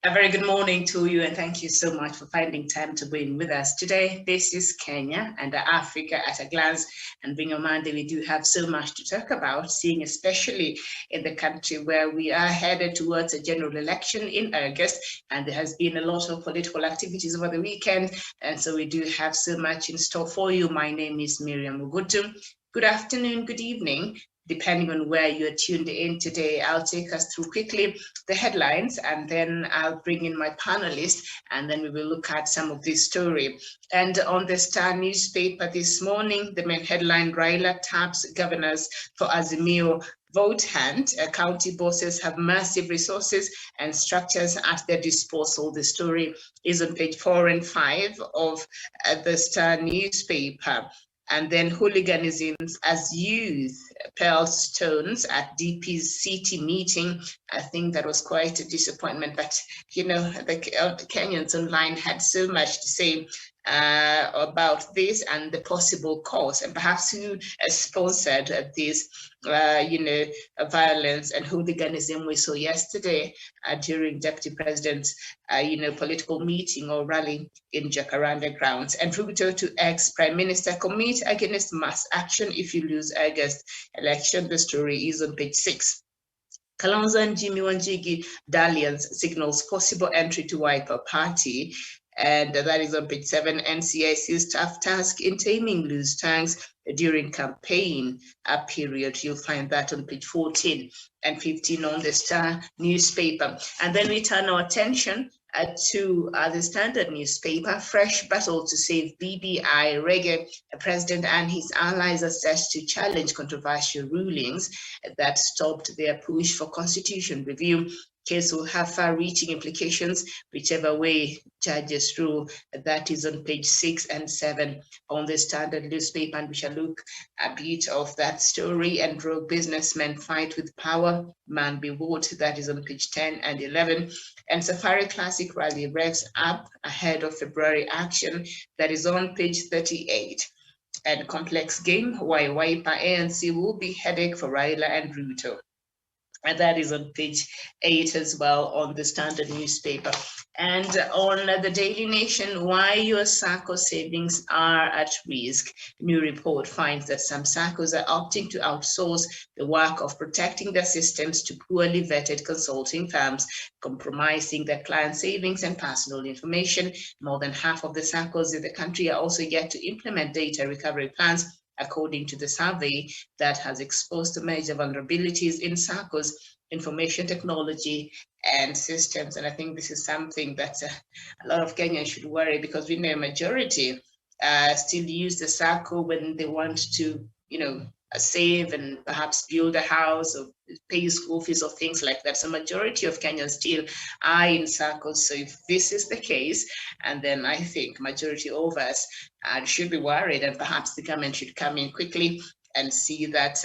A very good morning to you, and thank you so much for finding time to be with us today. This is Kenya and Africa at a glance. And being a Monday, we do have so much to talk about, seeing especially in the country where we are headed towards a general election in August, and there has been a lot of political activities over the weekend. And so we do have so much in store for you. My name is Miriam Mugutu. Good afternoon, good evening. Depending on where you're tuned in today, I'll take us through quickly the headlines, and then I'll bring in my panelists, and then we will look at some of this story. And on the Star newspaper this morning, the main headline, Raila taps governors for Azimio vote hunt. County bosses have massive resources and structures at their disposal. The story is on page 4 and 5 of the Star newspaper. And then hooliganisms as youth pelted stones at DP's city meeting. I think that was quite a disappointment, but you know, the Kenyans online had so much to say about this and the possible cause, and perhaps who sponsored this, violence and hooliganism we saw yesterday during Deputy President's, political meeting or rally in Jacaranda grounds. And Ruto to ex-Prime Minister, commit against mass action if you lose August election. The story is on page 6. Kalonzo and Jimmy Wanjigi dalliance signals possible entry to Wiper Party. And that is on page 7. NCIC's tough task in taming loose tongues during campaign period. You'll find that on page 14 and 15 on the Star newspaper. And then we turn our attention to the Standard newspaper. Fresh battle to save BBI. Reggae president and his allies are set to challenge controversial rulings that stopped their push for constitution review. Case will have far-reaching implications whichever way judges rule. That is on page 6 and 7 on the Standard newspaper, and we shall look a bit of that story. And rogue businessmen fight with power, man be wood. That is on page 10 and 11. And Safari Classic Rally revs up ahead of February action. That is on page 38. And complex game, why Wiper ANC will be headache for Raila and Ruto. And that is on page 8 as well on the Standard newspaper. And on the Daily Nation, why your SACCO savings are at risk. New report finds that some SACCOs are opting to outsource the work of protecting their systems to poorly vetted consulting firms, compromising their client savings and personal information. More than half of the SACCOs in the country are also yet to implement data recovery plans, according to the survey that has exposed the major vulnerabilities in SACCO's information technology and systems. And I think this is something that a lot of Kenyans should worry, because we know a majority still use the SACCO when they want to, save and perhaps build a house or pay school fees or things like that. So majority of Kenyans still are in SACCOs. So if this is the case, and then I think majority of us should be worried, and perhaps the government should come in quickly and see that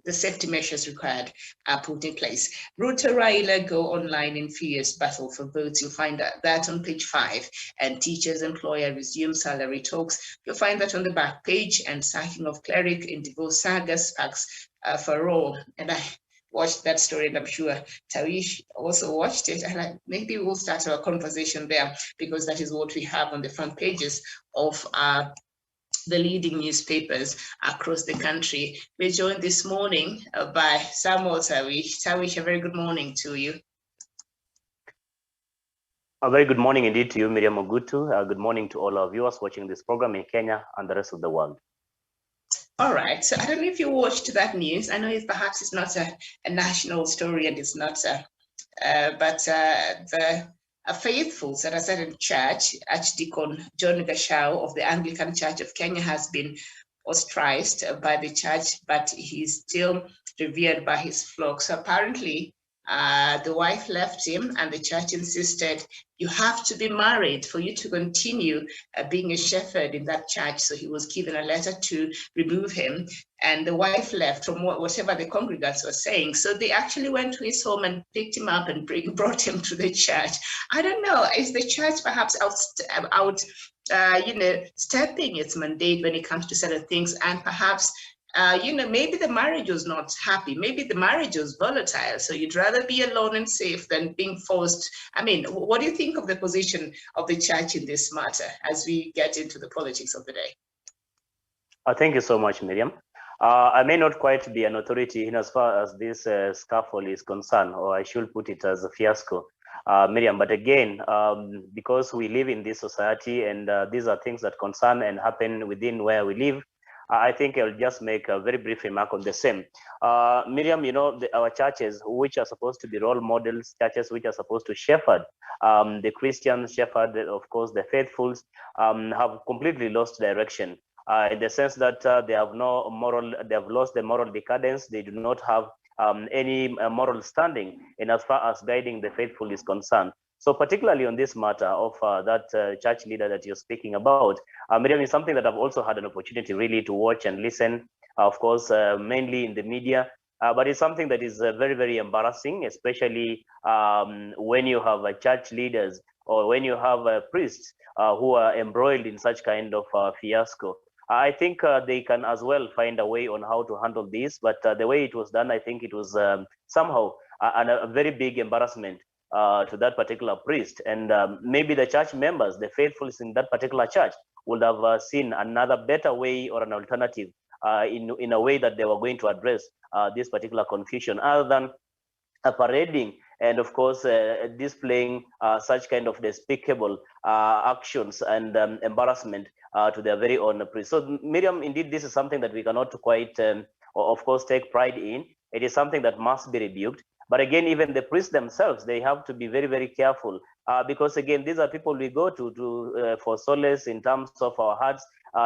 the safety measures required are put in place. Ruto Raila go online in fierce battle for votes. You'll find that on page 5. And teachers employer resume salary talks. You'll find that on the back page. And sacking of cleric in divorce saga sparks for all. And I watched that story, and I'm sure Tawish also watched it. And maybe we'll start our conversation there, because that is what we have on the front pages of the leading newspapers across the country. We're joined this morning by Samuel Tawish. Tawish, a very good morning to you. A very good morning indeed to you, Miriam Mugutu. Good morning to all our viewers watching this program in Kenya and the rest of the world. All right, so I don't know if you watched that news. I know perhaps it's not a national story, and it's not, the faithfuls that are set in church, Archdeacon John Gashau of the Anglican Church of Kenya has been ostracized by the church, but he's still revered by his flock. So apparently, the wife left him, and the church insisted you have to be married for you to continue being a shepherd in that church. So he was given a letter to remove him, and the wife left from whatever the congregants were saying. So they actually went to his home and picked him up and brought him to the church. I don't know, is the church perhaps stepping its mandate when it comes to certain things, and perhaps maybe the marriage was not happy, maybe the marriage was volatile, so you'd rather be alone and safe than being forced. I mean, what do you think of the position of the church in this matter as we get into the politics of the day? Thank you so much, Miriam. I may not quite be an authority in as far as this scaffold is concerned, or I should put it as a fiasco, Miriam. But again, because we live in this society and these are things that concern and happen within where we live, I think I'll just make a very brief remark on the same. Miriam, our churches, which are supposed to be role models, churches which are supposed to shepherd the Christians, shepherd, of course, the faithfuls, have completely lost direction. In the sense that they have lost the moral decadence. They do not have any moral standing in as far as guiding the faithful is concerned. So particularly on this matter of that church leader that you're speaking about, Miriam, is something that I've also had an opportunity really to watch and listen, of course, mainly in the media. But it's something that is very, very embarrassing, especially when you have church leaders or when you have priests who are embroiled in such kind of fiasco. I think they can as well find a way on how to handle this, but the way it was done, I think it was somehow a very big embarrassment to that particular priest. And maybe the church members, the faithfuls in that particular church, would have seen another better way or an alternative in a way that they were going to address this particular confusion, other than parading and of course displaying such kind of despicable actions and embarrassment to their very own priest. So Miriam, indeed, this is something that we cannot quite, of course, take pride in. It is something that must be rebuked. But again, even the priests themselves, they have to be very, very careful because again, these are people we go to for solace in terms of our hearts.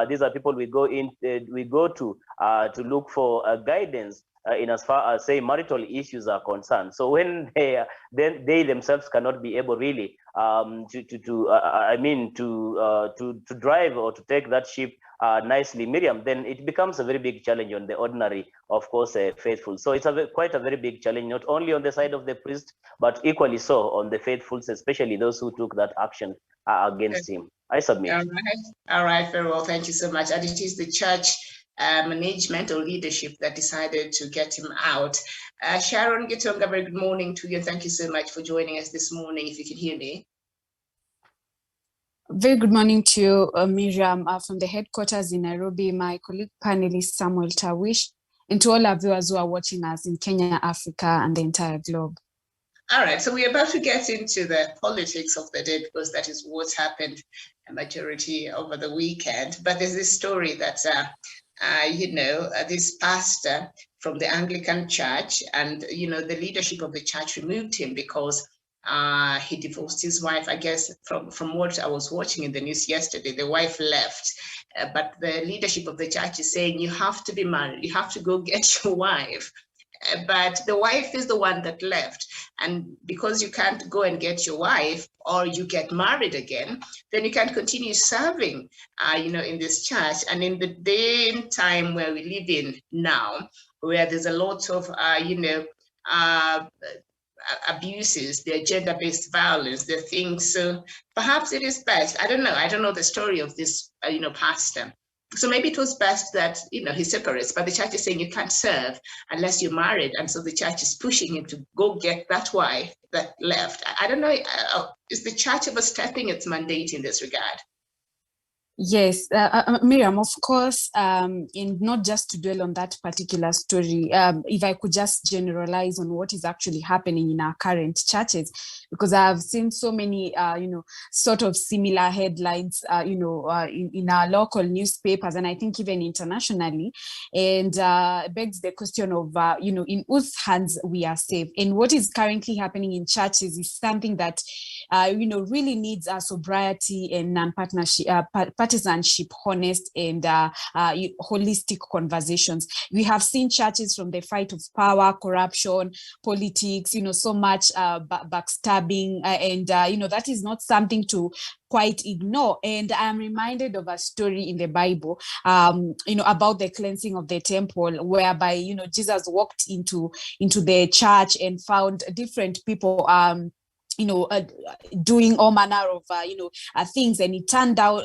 These are people we go to look for guidance in as far as, say, marital issues are concerned. So when they themselves cannot be able really to drive or to take that ship nicely, Miriam, then it becomes a very big challenge on the ordinary, of course, faithful. So it's quite a very big challenge, not only on the side of the priest, but equally so on the faithfuls, especially those who took that action against him. I submit. All right, very well. Thank you so much. And it is the church management or leadership that decided to get him out. Sharon Gitonga, very good morning to you. Thank you so much for joining us this morning, if you can hear me. Very good morning to you, Miriam, from the headquarters in Nairobi, my colleague panelist Samuel Tawish, and to all our viewers who are watching us in Kenya, Africa, and the entire globe. All right, so we're about to get into the politics of the day because that is what's happened a majority over the weekend. But there's this story that, this pastor from the Anglican Church and, the leadership of the church removed him because he divorced his wife. I guess from what I was watching in the news yesterday, the wife left, but the leadership of the church is saying you have to be married, you have to go get your wife. But the wife is the one that left. And because you can't go and get your wife or you get married again, then you can continue serving, in this church. And in the day and time where we live in now, where there's a lot of, abuses, the gender-based violence, the things. So perhaps it is best. I don't know the story of this, pastor. So maybe it was best that, he separates, but the church is saying you can't serve unless you're married. And so the church is pushing him to go get that wife that left. I don't know, is the church overstepping its mandate in this regard? Yes, Miriam, of course, and not just to dwell on that particular story, if I could just generalize on what is actually happening in our current churches, because I've seen so many, sort of similar headlines, in our local newspapers, and I think even internationally, and begs the question of, in whose hands we are safe. And what is currently happening in churches is something that, really needs a sobriety and non-partnership, partisanship, honest and holistic conversations. We have seen churches from the fight of power, corruption, politics, so much backstabbing, and that is not something to quite ignore. And I'm reminded of a story in the Bible, about the cleansing of the temple, whereby Jesus walked into the church and found different people doing all manner of things, and he turned down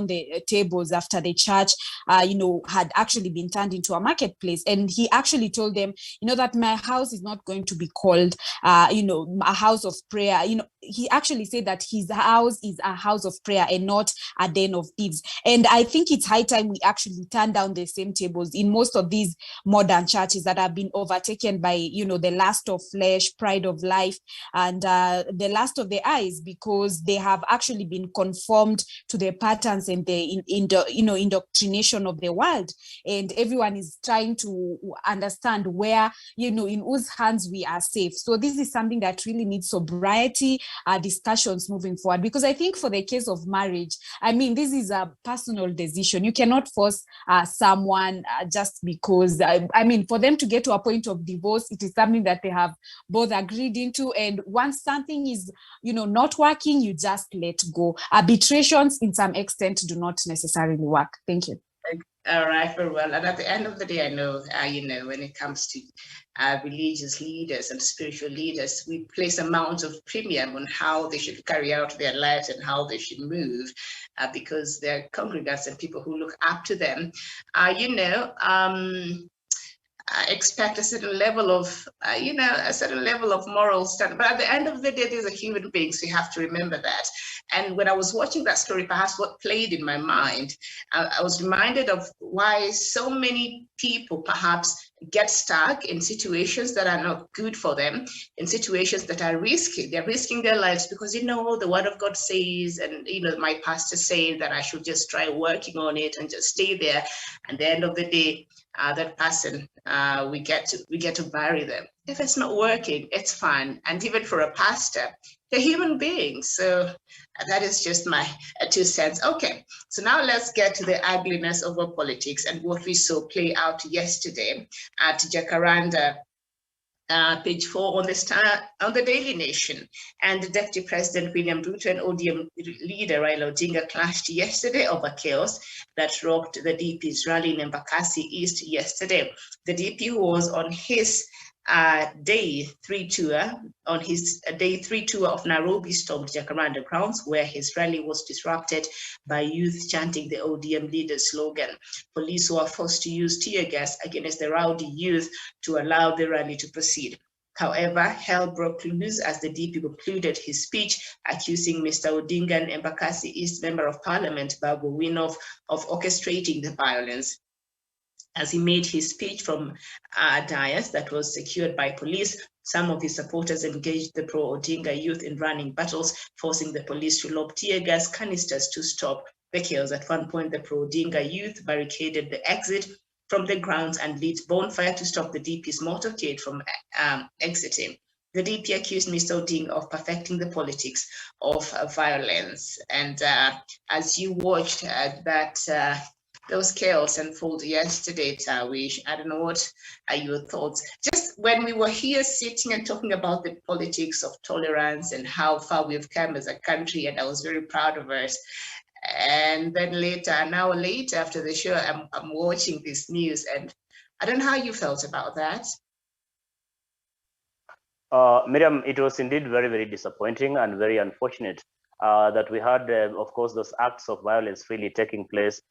the tables after the church had actually been turned into a marketplace. And he actually told them, that my house is not going to be called a house of prayer. He actually said that his house is a house of prayer and not a den of thieves. And I think it's high time we actually turn down the same tables in most of these modern churches that have been overtaken by the lust of flesh, pride of life, and the lust of the eyes, because they have actually been conformed to the patterns and the indoctrination of the world. And everyone is trying to understand where, in whose hands we are safe. So this is something that really needs sobriety discussions moving forward, because I think for the case of marriage, I mean, this is a personal decision. You cannot force someone just because, for them to get to a point of divorce, it is something that they have both agreed into. And once something is, not working, you just let go. Arbitrations, in some extent, do not necessarily work. Thank you. All right, very well. And at the end of the day, I know, when it comes to religious leaders and spiritual leaders, we place amount of premium on how they should carry out their lives and how they should move, because they're congregants and people who look up to them. Expect a certain level of, moral standard. But at the end of the day, these are human beings. We have to remember that. And when I was watching that story, perhaps what played in my mind, I was reminded of why so many people perhaps get stuck in situations that are not good for them, in situations that are risky. They're risking their lives because, the word of God says, and, my pastor saying that I should just try working on it and just stay there. And at the end of the day, that person, we get to bury them. If it's not working, it's fine. And even for a pastor, they're human beings. So that is just my 2 cents. Okay, so now let's get to the ugliness of our politics and what we saw play out yesterday at Jacaranda. Page 4 on the Daily Nation. And the Deputy President William Ruto and ODM leader Raila Odinga clashed yesterday over chaos that rocked the DP's rally in Embakasi East yesterday. The DP, who was on his day 3 tour of Nairobi, stormed Jacaranda grounds, where his rally was disrupted by youth chanting the ODM leader's slogan. Police were forced to use tear gas against the rowdy youth to allow the rally to proceed. However, hell broke loose as the DP concluded his speech, accusing Mr. Odinga and Embakasi East Member of Parliament Babu Wino of orchestrating the violence. As he made his speech from a dais that was secured by police, some of his supporters engaged the pro-Odinga youth in running battles, forcing the police to lob tear gas canisters to stop the chaos. At one point, the pro-Odinga youth barricaded the exit from the grounds and lit bonfire to stop the DP's motorcade from exiting. The DP accused Mr. Odinga of perfecting the politics of violence. And as you watched those chaos unfold yesterday, Tawish, I don't know, what are your thoughts? Just when we were here sitting and talking about the politics of tolerance and how far we've come as a country, and I was very proud of us. And then an hour later after the show, I'm watching this news, and I don't know how you felt about that. Miriam, it was indeed very, very disappointing and very unfortunate that we had, of course, those acts of violence really taking place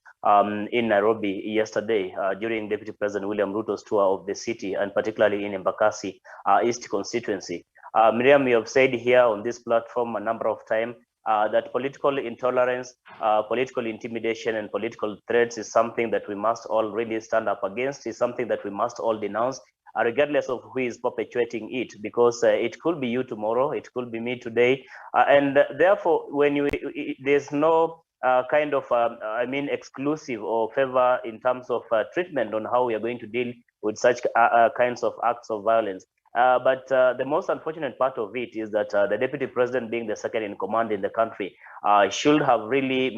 in Nairobi yesterday during Deputy President William Ruto's tour of the city, and particularly in Embakasi East constituency. Miriam, you have said here on this platform a number of times that political intolerance, political intimidation, and political threats is something that we must all really stand up against, is something that we must all denounce, regardless of who is perpetuating it, because it could be you tomorrow, it could be me today, and therefore, when there's no kind of, exclusive or favor in terms of treatment on how we are going to deal with such kinds of acts of violence. But the most unfortunate part of it is that the Deputy President, being the second in command in the country, should have really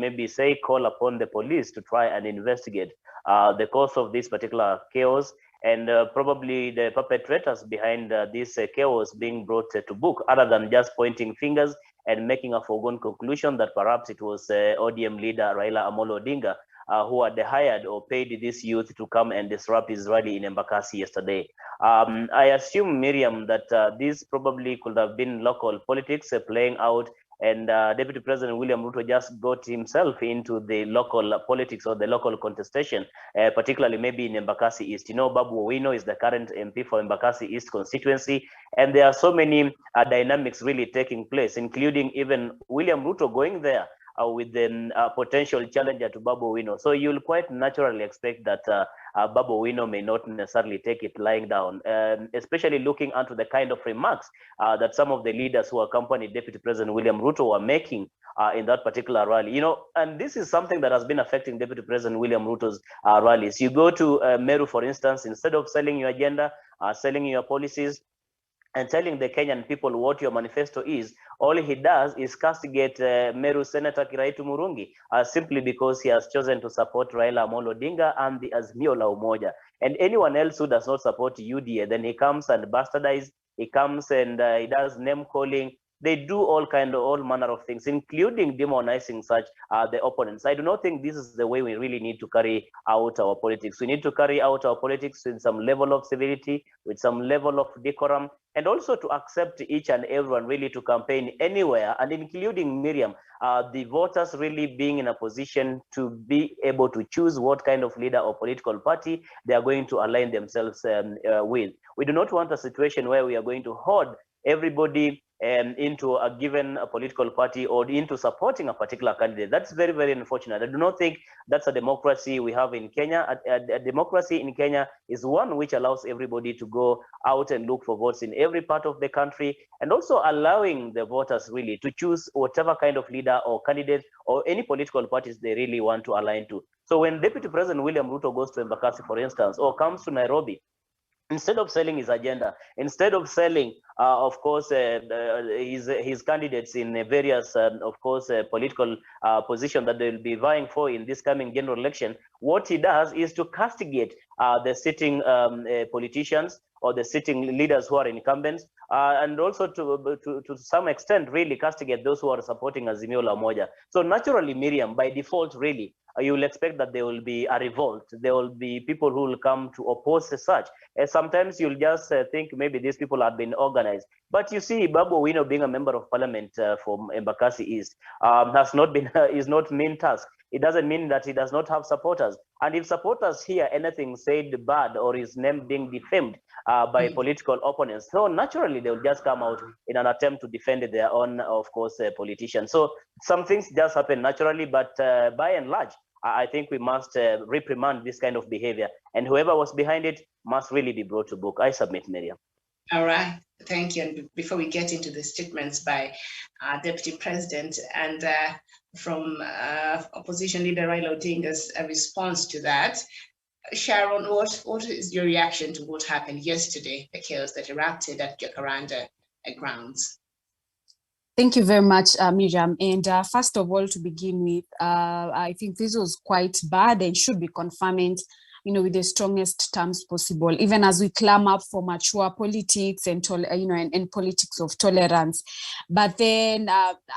call upon the police to try and investigate the cause of this particular chaos, and probably the perpetrators behind this chaos being brought to book, other than just pointing fingers and making a foregone conclusion that perhaps it was ODM leader Raila Amolo Odinga who had hired or paid this youth to come and disrupt his rally in Embakasi yesterday. I assume, Miriam, that this probably could have been local politics playing out, and Deputy President William Ruto just got himself into the local politics or the local contestation, particularly maybe in Embakasi East. You know, Babu Owino is the current MP for Embakasi East constituency, and there are so many dynamics really taking place, including even William Ruto going there with the potential challenger to Babu Owino. So you'll quite naturally expect that Babu Owino may not necessarily take it lying down, especially looking onto the kind of remarks that some of the leaders who accompanied Deputy President William Ruto were making in that particular rally. You know, and this is something that has been affecting Deputy President William Ruto's rallies. You go to Meru, for instance, instead of selling your agenda, selling your policies, and telling the Kenyan people what your manifesto is, all he does is castigate Meru Senator Kiraitu Murungi simply because he has chosen to support Raila Amolo Odinga and the Azimio la Umoja. And anyone else who does not support UDA, then he comes and bastardizes, he comes and he does name calling. They do all manner of things, including demonizing such the opponents. I do not think this is the way we really need to carry out our politics. We need to carry out our politics with some level of civility, with some level of decorum, and also to accept each and everyone really to campaign anywhere, and including Miriam, the voters really being in a position to be able to choose what kind of leader or political party they are going to align themselves with. We do not want a situation where we are going to hoard everybody into a given political party or into supporting a particular candidate. That's very, very unfortunate. I do not think that's a democracy we have in Kenya. A democracy in Kenya is one which allows everybody to go out and look for votes in every part of the country, and also allowing the voters really to choose whatever kind of leader or candidate or any political parties they really want to align to. So when Deputy President William Ruto goes to Embakasi, for instance, or comes to Nairobi, instead of selling his agenda, instead of selling, of course, his candidates in various, of course, political position that they'll be vying for in this coming general election, what he does is to castigate the sitting politicians or the sitting leaders who are incumbents, and also to some extent really castigate those who are supporting Azimio la Umoja. So naturally, Miriam, by default, really, you will expect that there will be a revolt. There will be people who will come to oppose such. And sometimes you'll just think maybe these people have been organized. But you see, Babu Owino being a member of parliament from Embakasi East has not been is not mean task. It doesn't mean that he does not have supporters. And if supporters hear anything said bad or his name being defamed by political opponents, so naturally they will just come out in an attempt to defend their own, of course, politicians. So some things just happen naturally, but by and large, I think we must reprimand this kind of behavior, and whoever was behind it must really be brought to book. I submit, Miriam. All right, thank you. And before we get into the statements by Deputy President and from opposition leader Raila Odinga's response to that, Sharon, what is your reaction to what happened yesterday, the chaos that erupted at Jacaranda grounds? Thank you very much, Miriam. And first of all, to begin with, I think this was quite bad and should be confirmed, with the strongest terms possible, even as we climb up for mature politics and and politics of tolerance. But then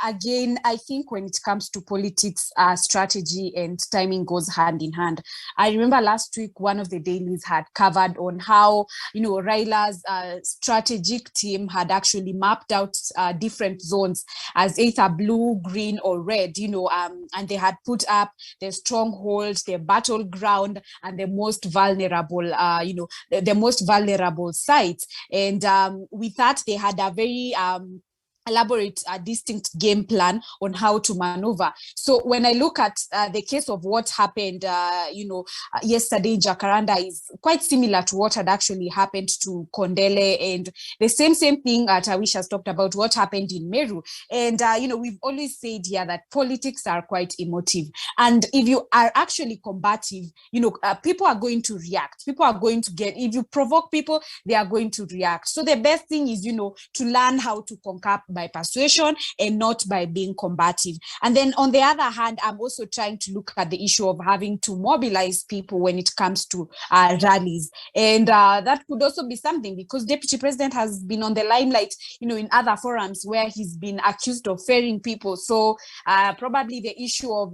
again, I think when it comes to politics, strategy and timing goes hand in hand. I remember last week, one of the dailies had covered on how, Raila's strategic team had actually mapped out different zones as either blue, green, or red, and they had put up their strongholds, their battleground, and the most vulnerable, the most vulnerable sites. And with that, they had a very elaborate distinct game plan on how to maneuver. So when I look at the case of what happened, yesterday in Jacaranda is quite similar to what had actually happened to Kondele, and the same thing Tawish has talked about what happened in Meru. And, we've always said here that politics are quite emotive. And if you are actually combative, people are going to react. People are going to if you provoke people, they are going to react. So the best thing is, to learn how to conquer by persuasion and not by being combative. And then on the other hand, I'm also trying to look at the issue of having to mobilize people when it comes to rallies. And that could also be something, because Deputy President has been on the limelight, in other forums where he's been accused of fairing people. So probably the issue of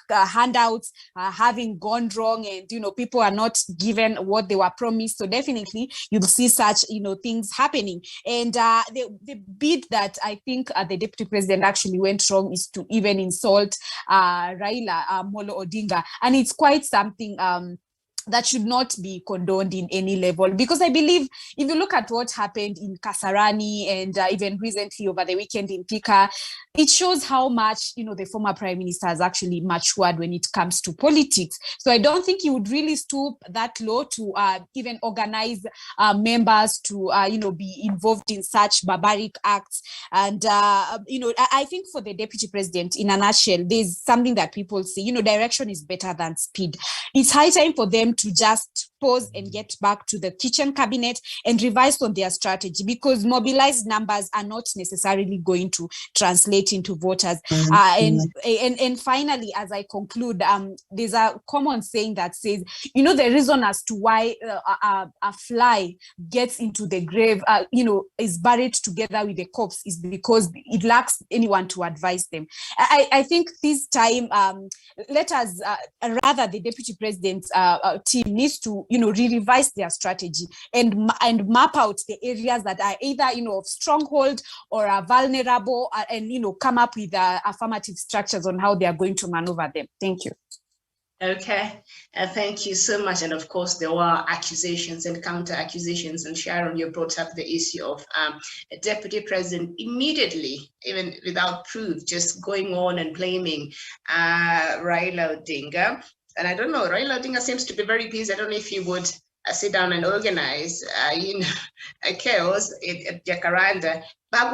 handouts having gone wrong, and people are not given what they were promised. So definitely you'll see such things happening. And the bit that I think the Deputy President actually went wrong is to even insult Raila Amolo Odinga, and it's quite something that should not be condoned in any level, because I believe if you look at what happened in Kasarani and even recently over the weekend in Thika, it shows how much the former Prime Minister has actually matured when it comes to politics. So I don't think he would really stoop that low to even organize members to be involved in such barbaric acts. And I think for the Deputy President, in a nutshell, there's something that people say, direction is better than speed. It's high time for them to just pause and get back to the kitchen cabinet and revise on their strategy, because mobilized numbers are not necessarily going to translate into voters. And finally, as I conclude, there's a common saying that says, the reason as to why a fly gets into the grave, is buried together with the corpse, is because it lacks anyone to advise them. I think this time, let us, rather the Deputy President's team needs to, revise their strategy and map out the areas that are either, of stronghold or are vulnerable, and, come up with affirmative structures on how they are going to maneuver them. Thank you. Okay, thank you so much. And of course, there were accusations and counter accusations. And Sharon, you brought up the issue of a Deputy President immediately, even without proof, just going on and blaming Raila Odinga. And I don't know, Raila Odinga seems to be very busy. I don't know if you would sit down and organize, a chaos at Jacaranda. But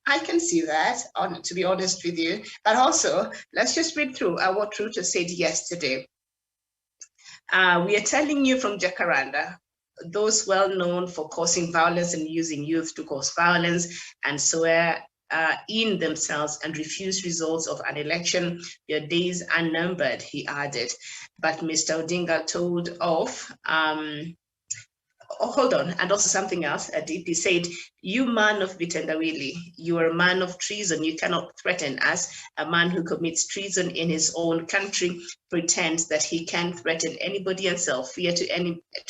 I can see that, to be honest with you. But also, let's just read through what Ruto said yesterday. We are telling you from Jacaranda, those well known for causing violence and using youth to cause violence and swear in themselves and refuse results of an election, your days are numbered, he added. But Mr. Odinga told off, hold on, and also something else, he said, you man of Bitendawili, you are a man of treason, you cannot threaten us. A man who commits treason in his own country pretends that he can threaten anybody and sell fear to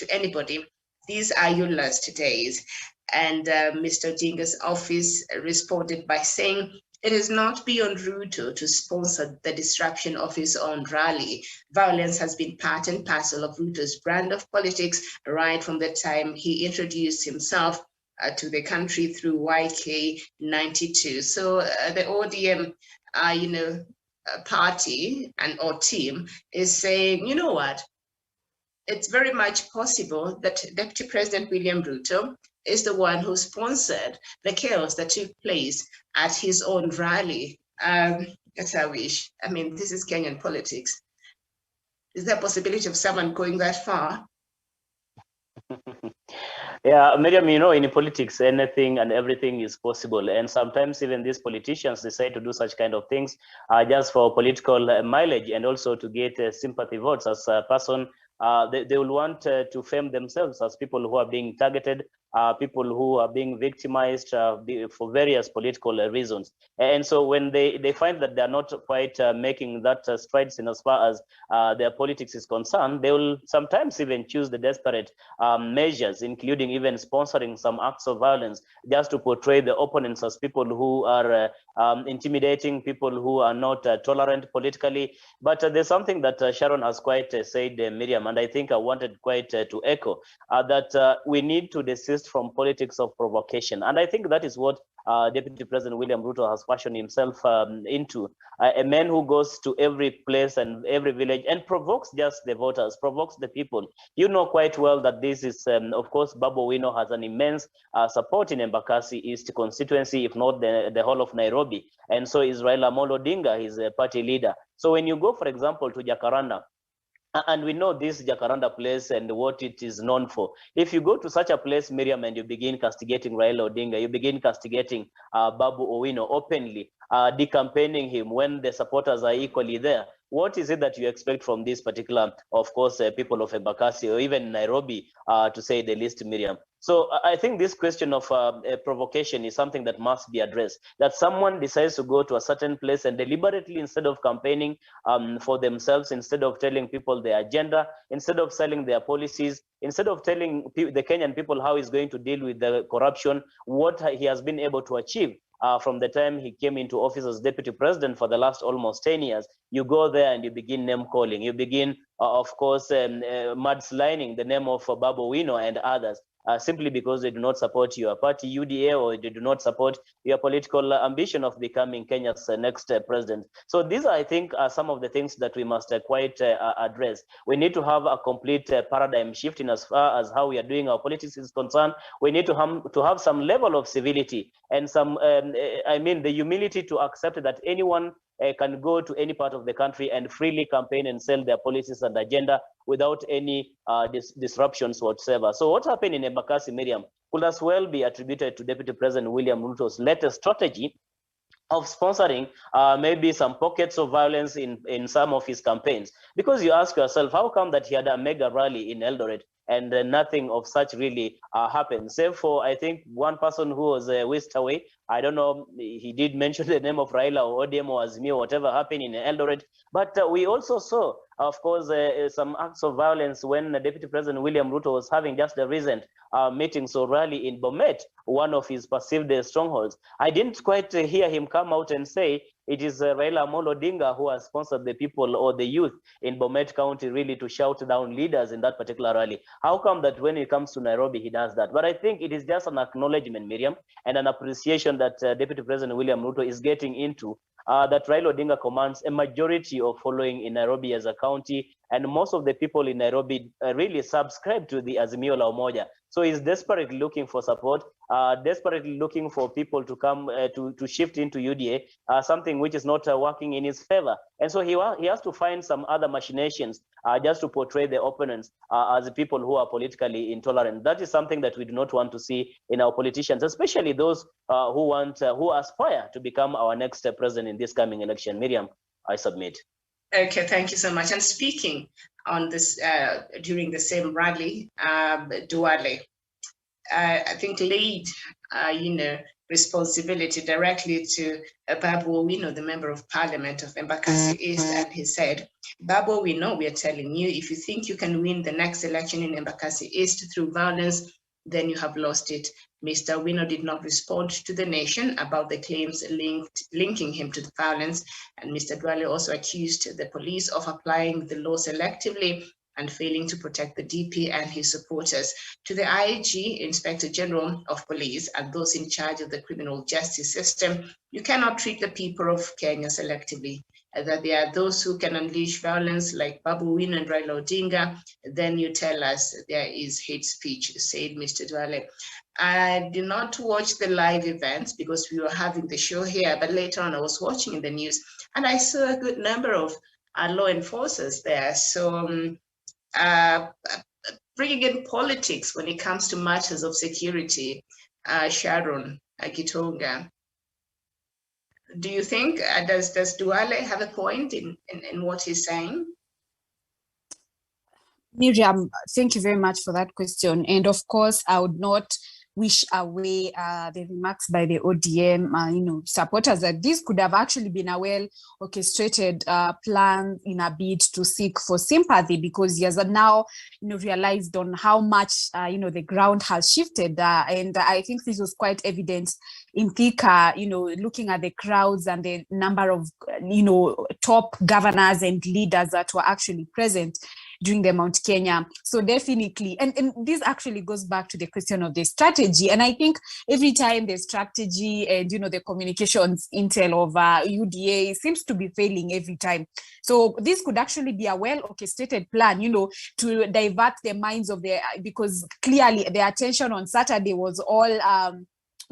anybody. These are your last days. And Mr. Odinga's office responded by saying, it is not beyond Ruto to sponsor the disruption of his own rally. Violence has been part and parcel of Ruto's brand of politics right from the time he introduced himself to the country through YK92. So the ODM, party or team is saying, you know what? It's very much possible that Deputy President William Ruto is the one who sponsored the chaos that took place at his own rally. That's our wish. I mean, this is Kenyan politics. Is there a possibility of someone going that far? Yeah, Miriam, in politics, anything and everything is possible. And sometimes even these politicians decide to do such kind of things just for political mileage and also to get sympathy votes as a person. They will want to fame themselves as people who are being targeted, people who are being victimized for various political reasons. And so when they find that they're not quite making that strides in as far as their politics is concerned, they will sometimes even choose the desperate measures, including even sponsoring some acts of violence, just to portray the opponents as people who are intimidating, people who are not tolerant politically. But there's something that Sharon has quite said, Miriam, and I think I wanted quite to echo, that we need to desist from politics of provocation. And I think that is what Deputy President William Ruto has fashioned himself into, a man who goes to every place and every village and provokes just the voters, provokes the people. You know quite well that this is, of course, Babu Owino has an immense support in Embakasi East constituency, if not the whole of Nairobi. And so is Raila Amolo Odinga, his party leader. So when you go, for example, to Jacaranda, And we know this Jacaranda place and what it is known for. If you go to such a place, Miriam, and you begin castigating Raila Odinga, you begin castigating Babu Owino openly, decampaigning him when the supporters are equally there, what is it that you expect from this particular, of course, people of Embakasi or even Nairobi, to say the least, Miriam? So I think this question of provocation is something that must be addressed, that someone decides to go to a certain place and deliberately, instead of campaigning for themselves, instead of telling people their agenda, instead of selling their policies, instead of telling the Kenyan people how he's going to deal with the corruption, what he has been able to achieve from the time he came into office as deputy president for the last almost 10 years, you go there and you begin name calling. You begin, of course, mudslining the name of Babu Owino and others. Simply because they do not support your party, UDA, or they do not support your political ambition of becoming Kenya's next president. So these, I think, are some of the things that we must quite address. We need to have a complete paradigm shift in as far as how we are doing our politics is concerned. We need to have some level of civility and some, I mean, the humility to accept that anyone can go to any part of the country and freely campaign and sell their policies and agenda without any disruptions whatsoever. So what happened in Embakasi, Miriam, could as well be attributed to Deputy President William Ruto's latest strategy of sponsoring maybe some pockets of violence in some of his campaigns. Because you ask yourself, how come that he had a mega rally in Eldoret and nothing of such really happened, save for, I think, one person who was whisked away. I don't know, he did mention the name of Raila or ODM or Azimio, whatever happened in Eldoret. But we also saw, of course, some acts of violence when Deputy President William Ruto was having just the recent meetings or rally in Bomet, one of his perceived strongholds. I didn't quite hear him come out and say it is Raila Amolo Odinga who has sponsored the people or the youth in Bomet County really to shout down leaders in that particular rally. How come that when it comes to Nairobi, he does that? But I think it is just an acknowledgement, Miriam, and an appreciation that Deputy President William Ruto is getting into that Raila Odinga commands a majority of following in Nairobi as a county, and most of the people in Nairobi really subscribe to the Azimio la Umoja. So he's desperately looking for support, desperately looking for people to come to shift into UDA, something which is not working in his favor. And so he has to find some other machinations just to portray the opponents as people who are politically intolerant. That is something that we do not want to see in our politicians, especially those who aspire to become our next president in this coming election. Miriam, I submit. Okay, thank you so much. And speaking on this during the same rally, Duale, I think laid, responsibility directly to Babu Owino, the Member of Parliament of Embakasi East, and he said, Babu Owino, we are telling you, if you think you can win the next election in Embakasi East through violence, then you have lost it. Mr. Owino did not respond to the nation about the claims linking him to the violence, and Mr. Duale also accused the police of applying the law selectively and failing to protect the DP and his supporters. To the IG, Inspector General of Police, and those in charge of the criminal justice system, you cannot treat the people of Kenya selectively. That there are those who can unleash violence like Babu Owino and Raila Odinga, then you tell us there is hate speech, said Mr. Duale. I did not watch the live events because we were having the show here, but later on I was watching in the news and I saw a good number of law enforcers there. So bringing in politics when it comes to matters of security, Sharon Gitonga, do you think, does Duale have a point in what he's saying? Miriam, thank you very much for that question. And of course, I would not wish away the remarks by the ODM, supporters that this could have actually been a well-orchestrated plan in a bid to seek for sympathy, because he has now, realized on how much, the ground has shifted. And I think this was quite evident in Thika, looking at the crowds and the number of, top governors and leaders that were actually present during the Mount Kenya. So definitely, and this actually goes back to the question of the strategy. And I think every time the strategy and, the communications intel of UDA seems to be failing every time. So this could actually be a well-orchestrated plan, to divert the minds of because clearly the attention on Saturday was all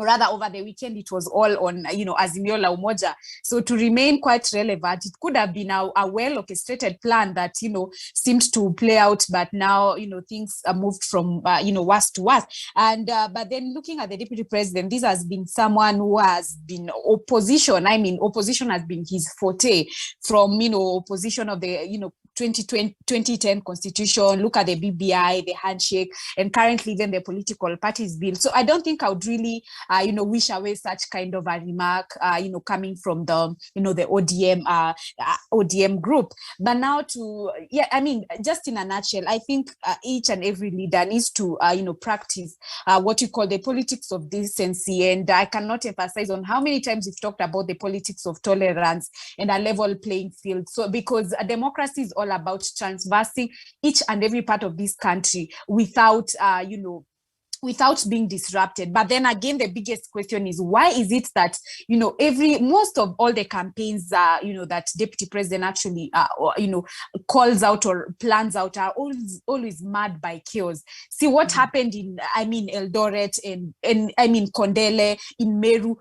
or rather over the weekend, it was all on, Azimio la Umoja. So to remain quite relevant, it could have been a well-orchestrated plan that, seemed to play out, but now, things are moved from, worse to worse. And, but then looking at the deputy president, this has been someone who has been opposition. I mean, opposition has been his forte from, opposition of the, 2010 constitution, look at the BBI, the handshake, and currently even the political parties bill. So I don't think I would really, wish away such kind of a remark, coming from the, the ODM group. But now just in a nutshell, I think each and every leader needs to, practice what you call the politics of decency. And I cannot emphasize on how many times we've talked about the politics of tolerance and a level playing field. So because democracy is all about transversing each and every part of this country without, without being disrupted. But then again, the biggest question is, why is it that, most of all the campaigns, that deputy president actually, calls out or plans out are always marred by chaos. See what happened in, Eldoret and Kondele, in Meru.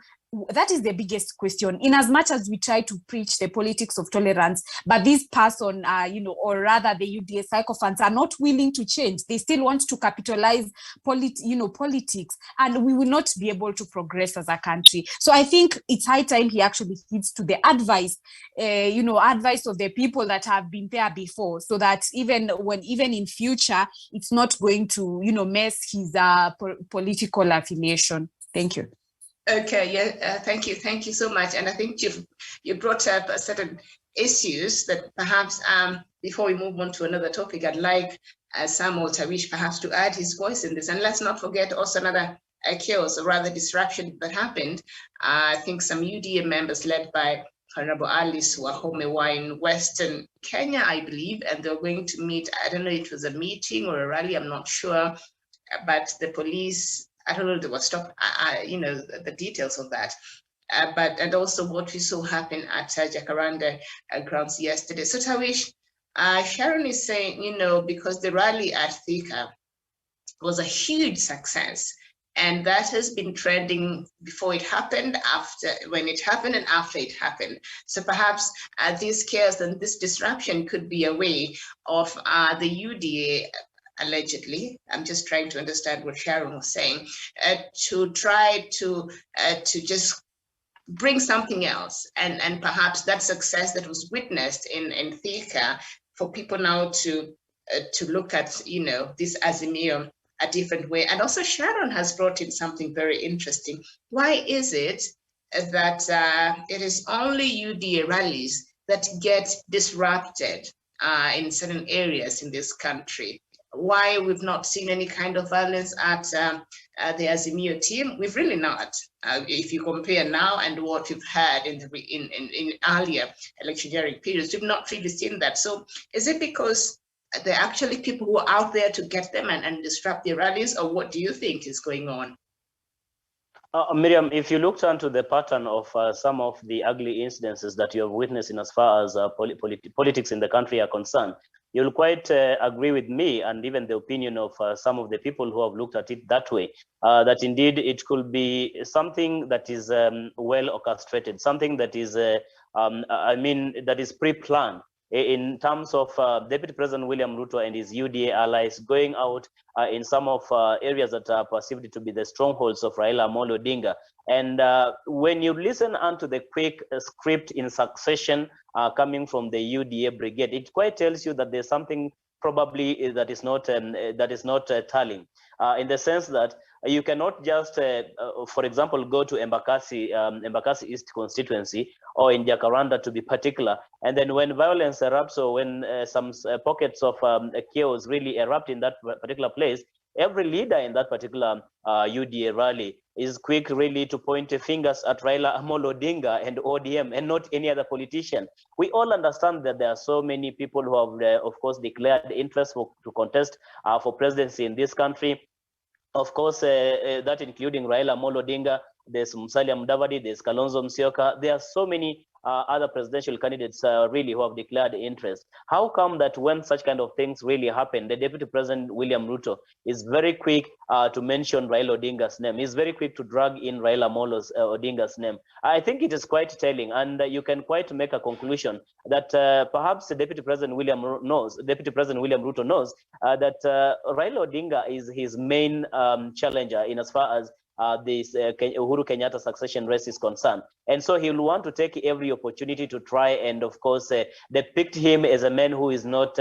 That is the biggest question. In as much as we try to preach the politics of tolerance, but this person, or rather the UDA sycophants are not willing to change. They still want to capitalize politics, and we will not be able to progress as a country. So I think it's high time he actually heeds to the advice, advice of the people that have been there before, so that even in future, it's not going to, mess his political affiliation. Thank you. Okay, yeah, thank you so much. And I think you brought up certain issues that perhaps before we move on to another topic, I'd like Samuel Tawish perhaps to add his voice in this. And let's not forget also another chaos, or rather disruption that happened. I think some UDA members led by Honorable Alice Wahome were in Western Kenya, I believe, and they're going to meet, I don't know if it was a meeting or a rally, I'm not sure, but the police, I don't know, they were stopped, the details of that. And also what we saw happen at Jacaranda grounds yesterday. So Tawish, Sharon is saying, because the rally at Thika was a huge success, and that has been trending before it happened, when it happened, and after it happened. So perhaps this chaos and this disruption could be a way of the UDA, allegedly, I'm just trying to understand what Sharon was saying, to try to just bring something else, and perhaps that success that was witnessed in Thika, for people now to look at this Azimio a different way. And also Sharon has brought in something very interesting. Why is it that it is only UDA rallies that get disrupted in certain areas in this country? Why we've not seen any kind of violence at the Azimio team? We've really not. If you compare now and what we've had in earlier electioneering periods, we've not really seen that. So is it because there are actually people who are out there to get them and disrupt the rallies, or what do you think is going on? Miriam, if you looked onto the pattern of some of the ugly incidences that you have witnessed in as far as politics in the country are concerned, you'll quite agree with me and even the opinion of some of the people who have looked at it that way, that indeed it could be something that is well orchestrated, something that is, that is pre-planned, in terms of Deputy President William Ruto and his UDA allies going out in some of areas that are perceived to be the strongholds of Raila Amolo Odinga. And when you listen onto the quick script in succession coming from the UDA brigade, it quite tells you that there's something probably that is not telling, in the sense that you cannot just, for example, go to Embakasi East constituency or in Jacaranda to be particular, and then when violence erupts or when some pockets of chaos really erupt in that particular place, every leader in that particular UDA rally is quick really to point fingers at Raila Amolo Odinga and ODM and not any other politician. We all understand that there are so many people who have, of course, declared interest to contest for presidency in this country. Of course, that including Raila Amolo Odinga, there's Musalia Mudavadi, there's Kalonzo Musyoka. There are so many other presidential candidates really who have declared interest. How come that when such kind of things really happen, the Deputy President William Ruto is very quick to mention Raila Odinga's name? He's very quick to drag in Raila Molo's Odinga's name. I think it is quite telling, and you can quite make a conclusion that perhaps the Deputy President William Ruto knows that Raila Odinga is his main challenger in as far as this Uhuru Kenyatta succession race is concerned. And so he will want to take every opportunity to try and, of course, depict him as a man who is not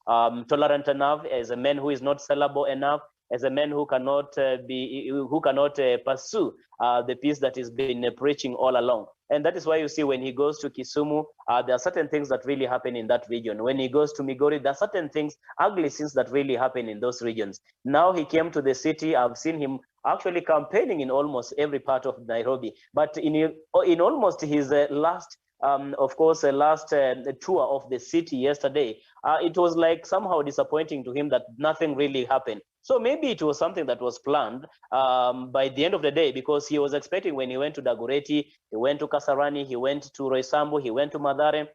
tolerant enough, as a man who is not sellable enough, as a man who cannot pursue the peace that he's been preaching all along. And that is why you see when he goes to Kisumu, there are certain things that really happen in that region. When he goes to Migori, there are certain things, ugly things that really happen in those regions. Now he came to the city. I've seen him actually campaigning in almost every part of Nairobi. But in almost his last tour of the city yesterday, it was like somehow disappointing to him that nothing really happened. So maybe it was something that was planned by the end of the day, because he was expecting when he went to Dagoretti, he went to Kasarani, he went to Roysambu, he went to Mathare,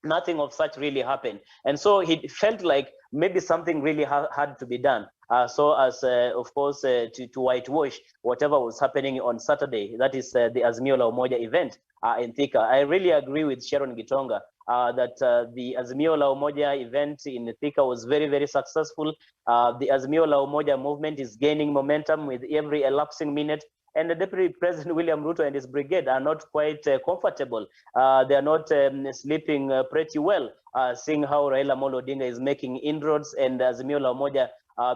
nothing of such really happened. And so he felt like maybe something really had to be done. So as, of course, to whitewash whatever was happening on Saturday, that is the Azimio La Umoja event in Thika. I really agree with Sharon Gitonga that the Azimio La Umoja event in Thika was very, very successful. The Azimio La Umoja movement is gaining momentum with every elapsing minute. And the Deputy President William Ruto and his brigade are not quite comfortable. They are not sleeping pretty well, seeing how Raila Amolo Odinga is making inroads and Azimio La Umoja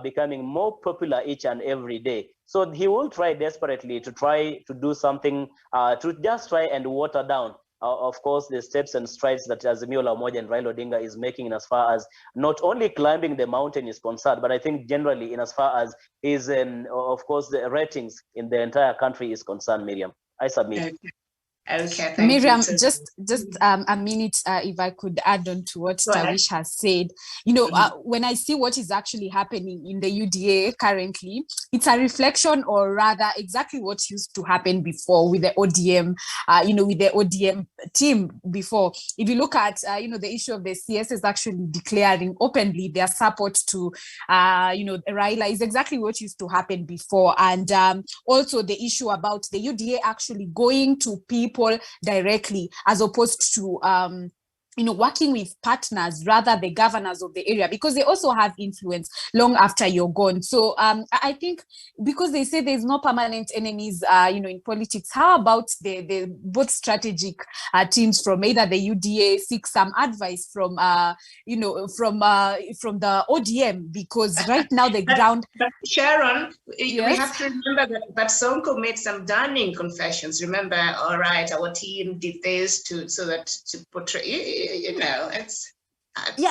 becoming more popular each and every day. So he will try desperately to try to do something to just try and water down, of course, the steps and strides that Azimio La Umoja and Raila Odinga is making in as far as not only climbing the mountain is concerned, but I think generally in as far as his, of course, the ratings in the entire country is concerned. Miriam, I submit. Okay, thank Miriam, you. just a minute, if I could add on to what Tawish has said. You know, when I see what is actually happening in the UDA currently, it's a reflection, or rather exactly what used to happen before with the ODM, with the ODM team before. If you look at, the issue of the CS is actually declaring openly their support to, Raila is exactly what used to happen before. And also the issue about the UDA actually going to people directly, as opposed to working with partners, rather the governors of the area, because they also have influence long after you're gone. So I think because they say there's no permanent enemies, in politics, how about the both strategic teams from either the UDA seek some advice from from the ODM, because right now the ground. But Sharon, yes? We have to remember that Sonko made some damning confessions. Remember, all right, our team did this to portray. It's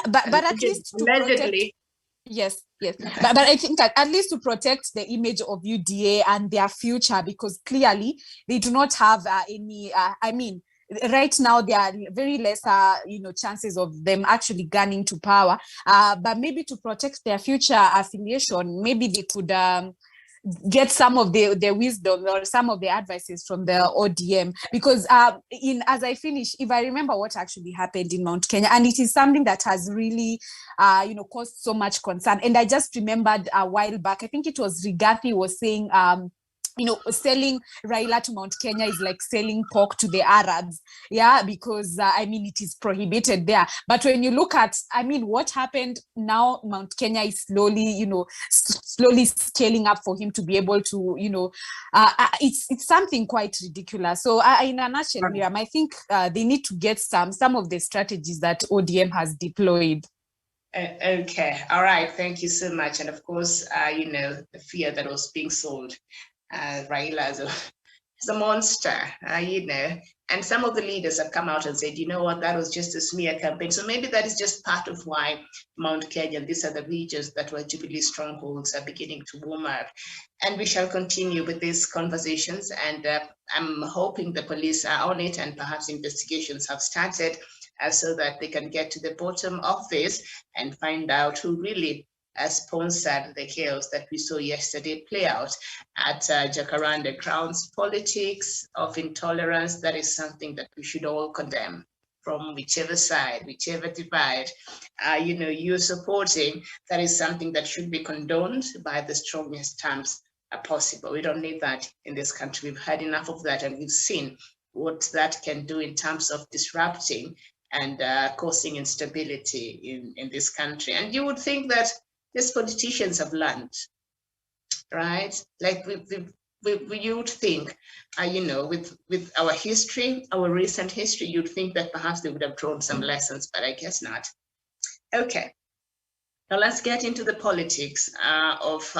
but at least to allegedly. Yes. But I think at least to protect the image of UDA and their future, because clearly they do not have any. Right now there are very lesser, chances of them actually gaining to power. But maybe to protect their future affiliation, maybe they could get some of the wisdom or some of the advices from the ODM, because as I finish, if I remember what actually happened in Mount Kenya, and it is something that has really caused so much concern. And I just remembered a while back, I think it was Rigathi was saying selling Raila to Mount Kenya is like selling pork to the Arabs. Yeah, because it is prohibited there. But when you look at, what happened now, Mount Kenya is slowly scaling up for him to be able to, it's something quite ridiculous. So in a nutshell, Miriam, I think they need to get some of the strategies that ODM has deployed. Okay, all right, thank you so much. And of course, the fear that was being sold. Raila is a monster, and some of the leaders have come out and said, you know what, that was just a smear campaign. So maybe that is just part of why Mount Kenya, these are the regions that were Jubilee strongholds, are beginning to warm up. And we shall continue with these conversations, and I'm hoping the police are on it, and perhaps investigations have started so that they can get to the bottom of this and find out who really sponsored the chaos that we saw yesterday play out at Jacaranda grounds. Politics of intolerance, that is something that we should all condemn from whichever side, whichever divide, you're supporting. That is something that should be condoned by the strongest terms possible. We don't need that in this country. We've had enough of that, and we've seen what that can do in terms of disrupting and causing instability in this country. And you would think that these politicians have learned, right? Like you would think, with our history, our recent history, you'd think that perhaps they would have drawn some lessons, but I guess not. Okay. Now let's get into the politics of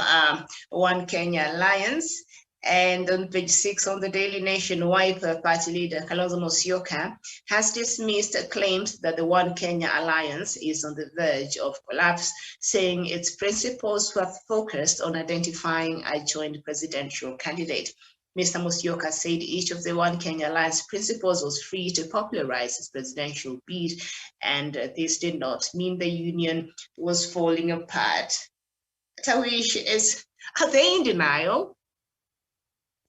One Kenya Alliance. And on page 6 on the Daily Nation, Wiper Party leader Kalonzo Musyoka has dismissed claims that the One Kenya Alliance is on the verge of collapse, saying its principles were focused on identifying a joint presidential candidate. Mr. Musyoka said each of the One Kenya Alliance principles was free to popularize its presidential bid, and this did not mean the union was falling apart. Tawish, are they in denial?